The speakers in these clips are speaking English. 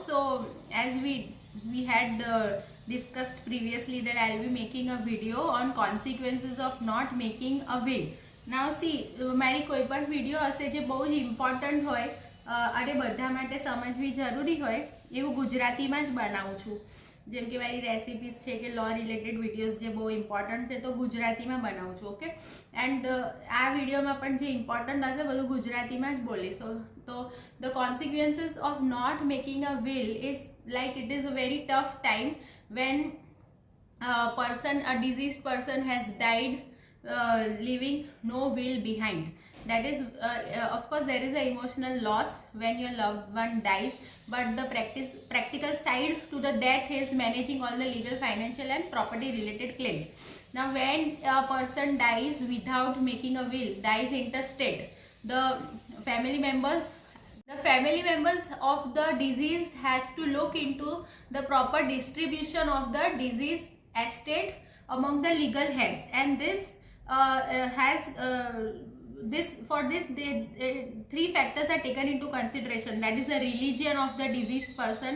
So as we had discussed previously that I'll be making a video on consequences of not making a will. Now see, મારી કોઈ પણ video હશે જે બહુ જ important હોય અને બધા માટે સમજવી જરૂરી હોય એવું ગુજરાતીમાં જ બનાવું છું. જેમ કે મારી રેસિપીઝ છે કે લો રિલેટેડ વિડીયોઝ જે બહુ ઇમ્પોર્ટન્ટ છે તો ગુજરાતીમાં બનાવું છું. ઓકે, એન્ડ આ વિડીયોમાં પણ જે ઇમ્પોર્ટન્ટ હશે બધું ગુજરાતીમાં જ બોલીશ. તો the consequences of not making a will is like it is a very tough time when a diseased person has died, leaving no will behind. That is, of course, there is an emotional loss when your loved one dies, but the practical side to the death is managing all the legal, financial, and property related claims. Now, when a person dies without making a will, dies intestate, the family members of the deceased has to look into the proper distribution of the deceased estate among the legal heads, and this three factors are taken into consideration. That is the religion of the deceased person,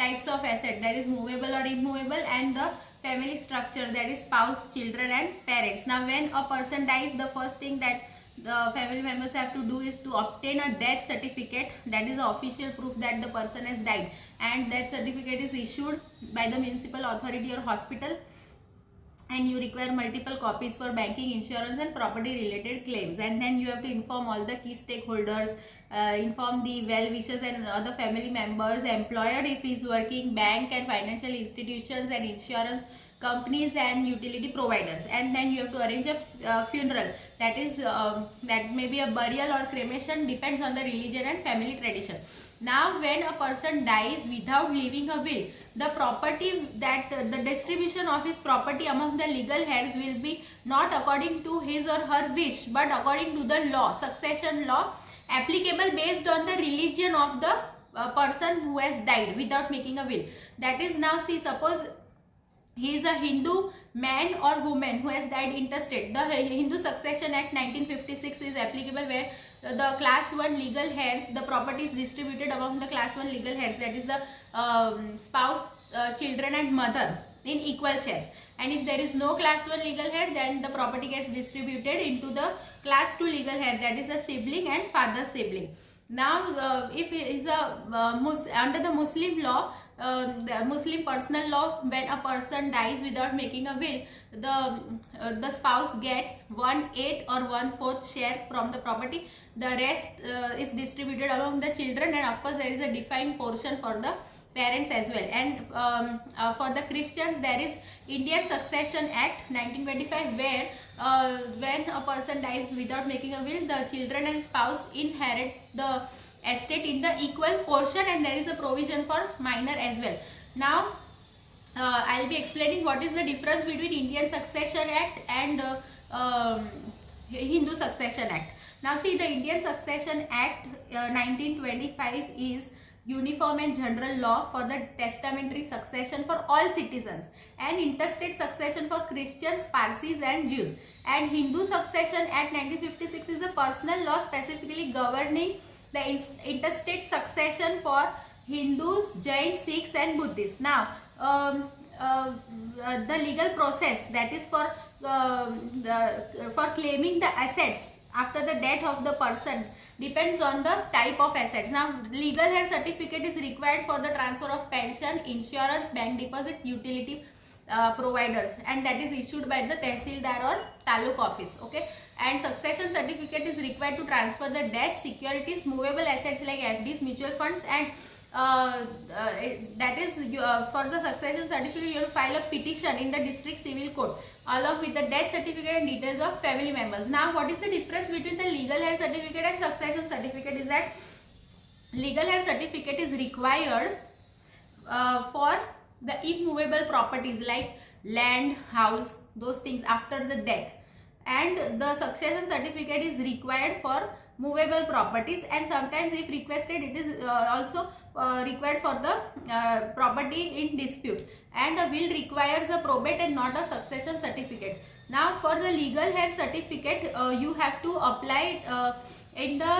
types of asset, that is movable or immovable, and the family structure, that is spouse, children, and parents. Now when a person dies, the first thing that the family members have to do is to obtain a death certificate, that is the official proof that the person has died, and that certificate is issued by the municipal authority or hospital, and you require multiple copies for banking, insurance, and property related claims. And then you have to inform all the key stakeholders, inform the well wishers and other family members, employer if he is working, bank and financial institutions, and insurance companies and utility providers. And then you have to arrange a funeral, that is that may be a burial or cremation, depends on the religion and family tradition. Now when a person dies without leaving a will, the property that the distribution of his property among the legal heads will be not according to his or her wish, but according to the law, succession law applicable based on the religion of the person who has died without making a will. That is, now see, suppose he is a Hindu man or woman who has died intestate. The Hindu Succession Act 1956 is applicable, where the class 1 legal heads, the property is distributed among the class 1 legal heads, that is the spouse, children, and mother in equal shares. And if there is no class 1 legal head, then the property gets distributed into the class 2 legal head, that is the sibling and father sibling. Now if it is under the Muslim law, the Muslim personal law, when a person dies without making a will, the spouse gets 1/8 or 1/4 share from the property. The rest is distributed among the children, and of course there is a defined portion for the parents as well. And for the Christians, there is Indian Succession Act 1925, where when a person dies without making a will, the children and spouse inherit the estate in the equal portion, and there is a provision for minor as well. Now I'll be explaining what is the difference between Indian Succession Act and Hindu Succession Act. Now see, the Indian Succession Act 1925 is uniform and general law for the testamentary succession for all citizens, and intestate succession for Christians, Parsis, and Jews. And Hindu Succession Act 1956 is a personal law specifically governing the intestate succession for Hindus, Jains, Sikhs, and Buddhists. Now the legal process, that is for claiming the assets after the death of the person, depends on the type of assets. Now legal head certificate is required for the transfer of pension, insurance, bank deposit, utility providers, and that is issued by the Tehsildar or Taluk office. Okay, and succession certificate is required to transfer the debt, securities, movable assets like FDs, mutual funds, and that is for the succession certificate you will file a petition in the district civil court along with the death certificate and details of family members. Now what is the difference between the legal head certificate and succession certificate is that legal head certificate is required for the immovable properties like land, house, those things after the death, and the succession certificate is required for movable properties, and sometimes if requested it is also required for the property in dispute. And a will requires a probate and not a succession certificate. Now for the legal head certificate you have to apply in the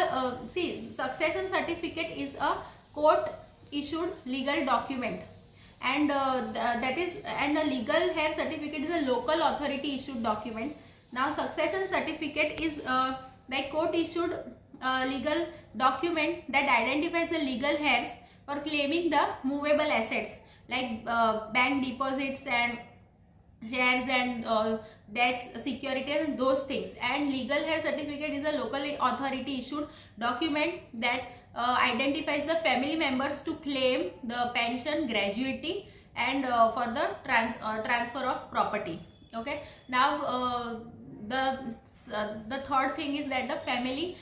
see, succession certificate is a court issued legal document, and and a legal hair certificate is a local authority issued document. Now succession certificate is like court issued legal document that identifies the legal heirs for claiming the movable assets like bank deposits and shares and debts, securities and those things. And legal heir certificate is a local authority issued document that identifies the family members to claim the pension, gratuity and for the transfer of property. Okay, now the third thing is that the family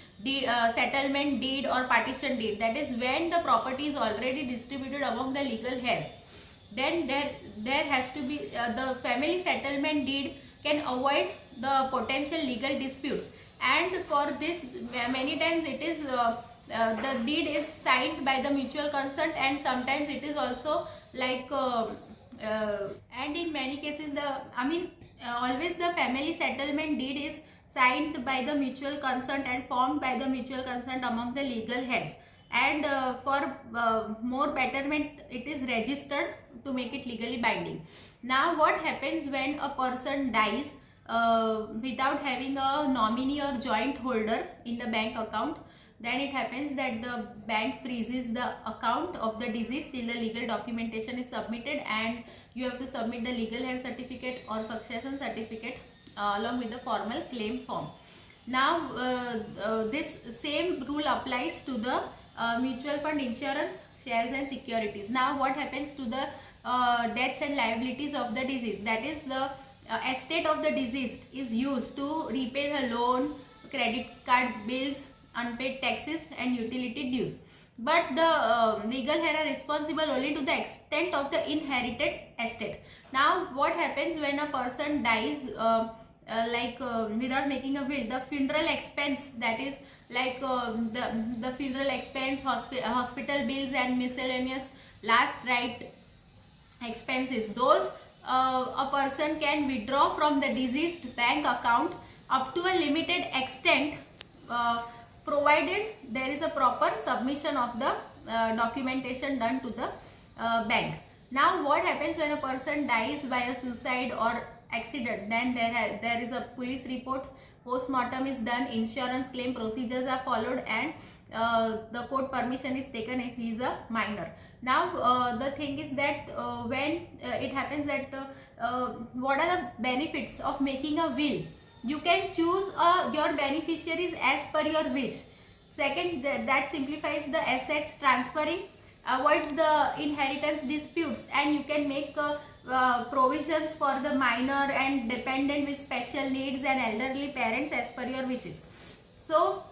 settlement deed or partition deed, that is when the property is already distributed among the legal heirs, then there has to be the family settlement deed can avoid the potential legal disputes. And for this, many times it is the deed is signed by the mutual consent, and sometimes it is also like and in many cases always the family settlement deed is signed by the mutual consent and formed by the mutual consent among the legal heads. And for more betterment, it is registered to make it legally binding. Now what happens when a person dies without having a nominee or joint holder in the bank account? Then it happens that the bank freezes the account of the deceased till the legal documentation is submitted, and you have to submit the legal heir certificate or succession certificate along with the formal claim form. Now this same rule applies to the mutual fund, insurance, shares and securities. Now what happens to the debts and liabilities of the deceased? That is, the estate of the deceased is used to repay the loan, credit card bills, unpaid taxes and utility dues. But the legal heirs are responsible only to the extent of the inherited estate. Now what happens when a person dies without making a will? The funeral expense, that is like the funeral expense, hospital bills and miscellaneous last right expenses, those a person can withdraw from the deceased bank account up to a limited extent, provided there is a proper submission of the documentation done to the bank. Now what happens when a person dies by a suicide or accident? Then there is a police report, post-mortem is done, insurance claim procedures are followed, and the court permission is taken if he is a minor. Now the thing is that when it happens that what are the benefits of making a will? You can choose your beneficiaries as per your wish. Second, that simplifies the assets transferring, avoids the inheritance disputes, and you can make provisions for the minor and dependent with special needs and elderly parents as per your wishes. So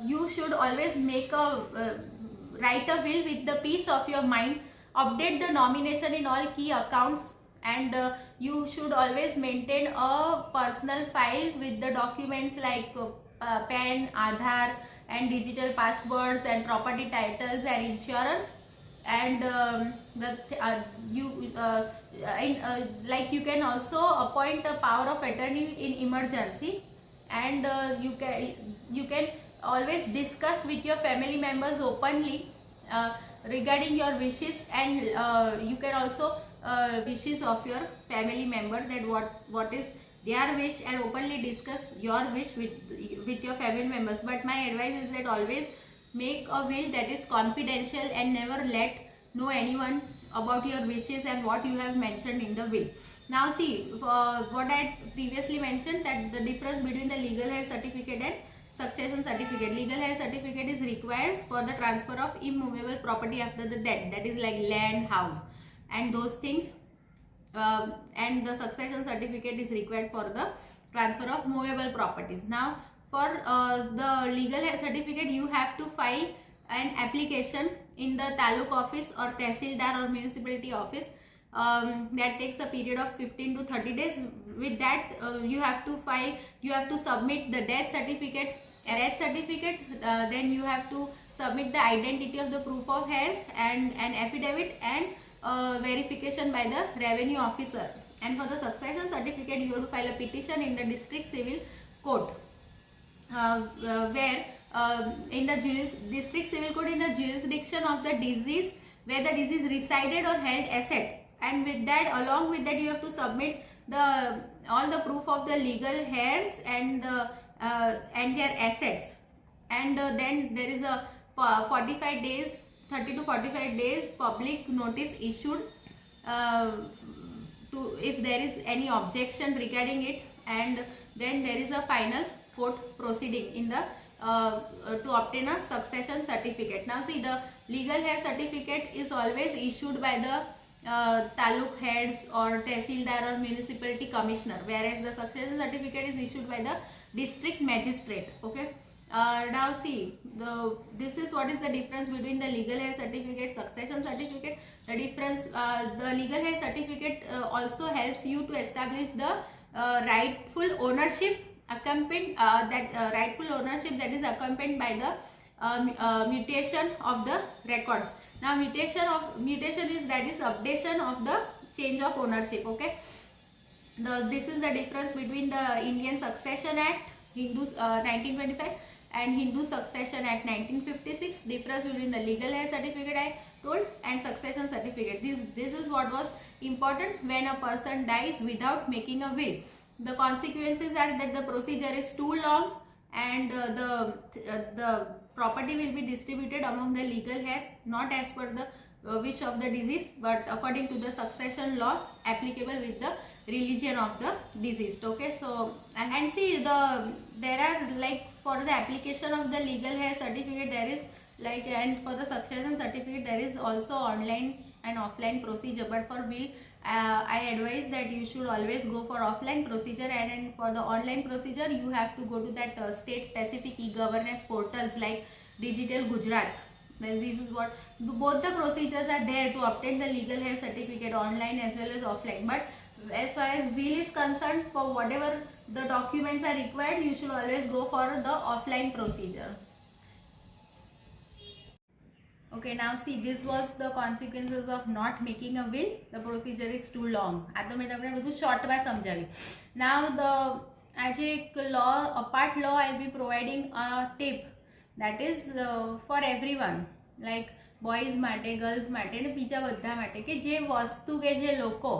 you should always make write a will with the peace of your mind, update the nomination in all key accounts, and you should always maintain a personal file with the documents like PAN, Aadhaar and digital passwords and property titles and insurance. And you can also appoint a power of attorney in emergency, and you can always discuss with your family members openly regarding your wishes, and you can also wishes of your family member, that what is their wish, and openly discuss your wish with your family members. But my advice is that always make a will that is confidential and never let know anyone about your wishes and what you have mentioned in the will. Now see, what I previously mentioned, that the difference between the legal heir certificate and succession certificate. Legal heir certificate is required for the transfer of immovable property after the death, that is like land, house and those things, and the succession certificate is required for the transfer of movable properties. Now for the legal heir certificate, you have to file an application in the taluk office or tehsildar or municipality office. That takes a period of 15 to 30 days. With that you have to submit the death certificate, then you have to submit the identity of the proof of heirs and an affidavit and verification by the revenue officer. And for the succession certificate, you have to file a petition in the district civil court where in the district civil code in the jurisdiction of the disease where the disease resided or held asset, and with that, along with that, you have to submit the all the proof of the legal heirs and their assets, and then there is a 45 days 30 to 45 days public notice issued to if there is any objection regarding it, and then there is a final court proceeding in the to obtain a succession certificate. Now see, the legal heir certificate is always issued by the taluk heads or tehsildar or municipality commissioner, whereas the succession certificate is issued by the district magistrate. Okay. Now see, this is what is the difference between the legal heir certificate, succession certificate. The difference, the legal heir certificate also helps you to establish the rightful ownership accompanied rightful ownership that is accompanied by the mutation of the records. Now mutation is that is updation of the change of ownership. Okay, this is the difference between the Indian Succession Act, Hindu 1925, and Hindu Succession Act 1956. Difference between the legal heir certificate I told and succession certificate. This is what was important when a person dies without making a will. The consequences are that the procedure is too long, and the property will be distributed among the legal heir, not as per the wish of the deceased, but according to the succession law applicable with the religion of the deceased. Okay, so and see, there are like for the application of the legal heir certificate there is like, and for the succession certificate there is also online and offline procedure, but for will I advise that you should always go for offline procedure, and for the online procedure you have to go to that state specific e-governance portals like Digital Gujarat. Then this is what both the procedures are there to obtain the legal heir certificate, online as well as offline. But as far as will is concerned, for whatever the documents are required, you should always go for the offline procedure. Okay, now see, this was the consequences of not making a will. The procedure is too long. આ તો મેં તમને બધું શોર્ટમાં સમજાવી. Now આજે એક law, a part law, I'll be providing a tip that is for everyone, like boys માટે, girls માટે ને બીજા બધા માટે, કે જે વસ્તુ કે જે લોકો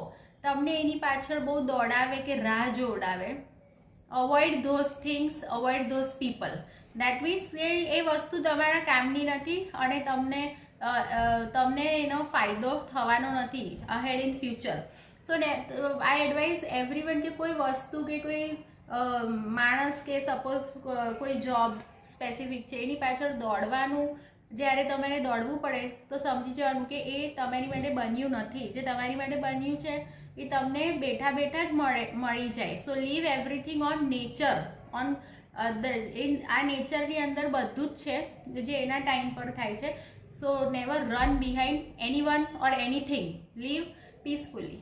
તમને એની પાછળ બહુ દોડાવે કે રાહ જોડાવે, avoid those things, avoid those people. That means એ વસ્તુ તમારા કામની નથી અને તમને એનો ફાયદો થવાનો નથી ahead in future. So I advise everyone કે કોઈ વસ્તુ કે કોઈ માણસ કે સપોઝ કોઈ જોબ સ્પેસિફિક છે એની પાછળ દોડવાનું, જ્યારે તમારે દોડવું પડે તો સમજી જવાનું કે એ તમારી માટે બન્યું નથી. જે તમારી માટે બન્યું છે એ તમને બેઠા બેઠા જ મળી જાય. So leave everything on nature, on આ નેચરની અંદર બધું જ છે જે એના ટાઈમ પર થાય છે. So never run behind anyone or anything. Leave peacefully.